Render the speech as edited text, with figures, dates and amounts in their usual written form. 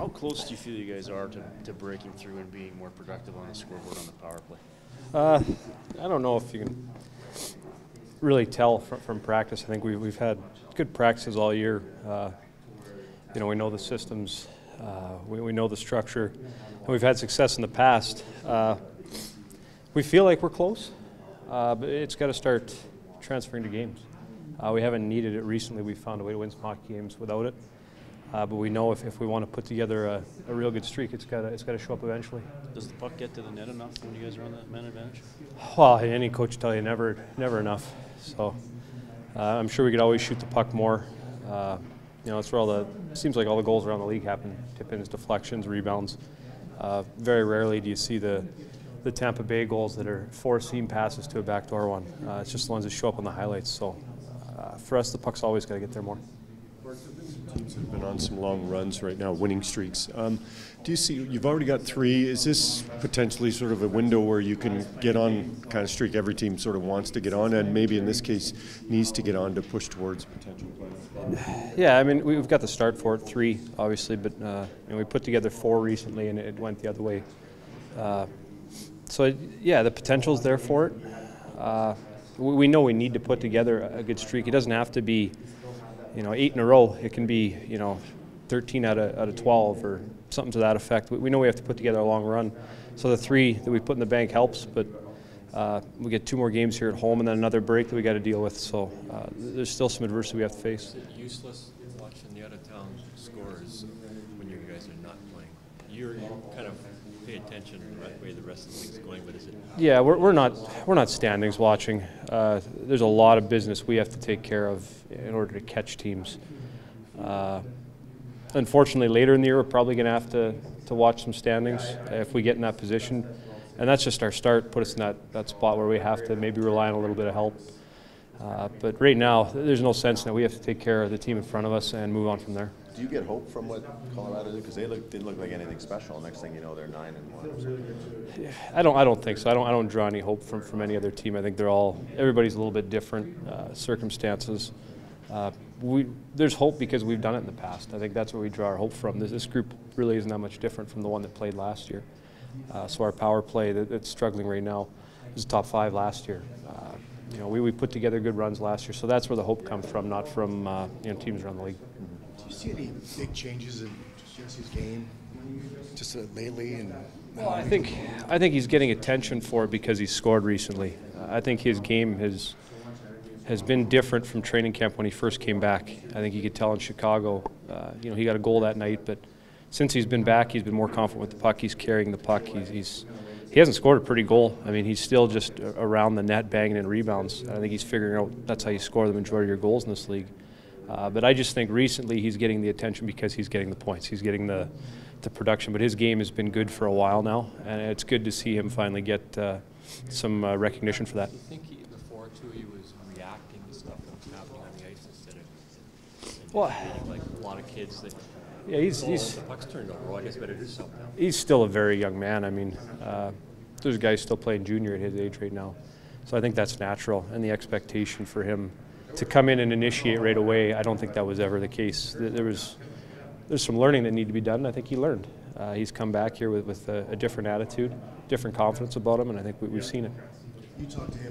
How close do you feel you guys are to breaking through and being more productive on the scoreboard on the power play? I don't know if you can really tell from practice. I think we've had good practices all year. We know the systems, we know the structure, and we've had success in the past. We feel like we're close, but it's got to start transferring to games. We haven't needed it recently. We've found a way to win some hockey games without it. But we know if we want to put together a real good streak, it's got to show up eventually. Does the puck get to the net enough when you guys are on the man advantage? Well, any coach tell you never enough. So I'm sure we could always shoot the puck more. That's where seems like all the goals around the league happen: tip-ins, deflections, rebounds. Very rarely do you see the Tampa Bay goals that are 4 seam passes to a backdoor one. It's just the ones that show up on the highlights. So for us, the puck's always got to get there more. Teams have been on some long runs right now, winning streaks. Do you see, you've already got 3, is this potentially sort of a window where you can get on kind of streak every team sort of wants to get on, and maybe in this case needs to get on to push towards potential playoffs? Yeah, I mean, we've got the start for it, 3 obviously, but we put together 4 recently and it went the other way. The potential's there for it. We know we need to put together a good streak. It doesn't have to be 8 in a row. It can be 13 out of 12 or something to that effect. We know we have to put together a long run. So the 3 that we put in the bank helps, but we get 2 more games here at home and then another break that we got to deal with. So there's still some adversity we have to face. Is it useless watching the other town scores when you guys are not playing? You kind of pay attention to the way the rest of the thing's going, but is it? Yeah, we're not standings watching. There's a lot of business we have to take care of in order to catch teams. Unfortunately, later in the year, we're probably going to have to watch some standings if we get in that position. And that's just our start, put us in that spot where we have to maybe rely on a little bit of help. But right now, there's no sense in that. We have to take care of the team in front of us and move on from there. Do you get hope from what Colorado did? Because they didn't look like anything special. Next thing you know, they're 9-1. I don't think so. I don't draw any hope from any other team. I think everybody's a little bit different circumstances. There's hope because we've done it in the past. I think that's where we draw our hope from. This group really isn't that much different from the one that played last year. So our power play that's struggling right now was top 5 last year. We put together good runs last year, so that's where the hope comes from, not from teams around the league. Do you see any big changes in Jesse's game just lately? And well, I think he's getting attention for it because he's scored recently. I think his game has been different from training camp when he first came back. I think you could tell in Chicago, he got a goal that night, but since he's been back, he's been more confident with the puck. He's carrying the puck. He hasn't scored a pretty goal. I mean, he's still just around the net, banging in rebounds. I think he's figuring out that's how you score the majority of your goals in this league. But I just think recently he's getting the attention because he's getting the points. He's getting the production. But his game has been good for a while now, and it's good to see him finally get some recognition for that. Do you think before, too, he was reacting to stuff that was happening on the ice instead of like a lot of kids that the puck's turned over, well, I guess better do something. He's still a very young man. I mean, there's guys still playing junior at his age right now. So I think that's natural, and the expectation for him to come in and initiate right away, I don't think that was ever the case. There's some learning that needed to be done, and I think he learned. He's come back here with a different attitude, different confidence about him, and I think we've seen it. you talked to him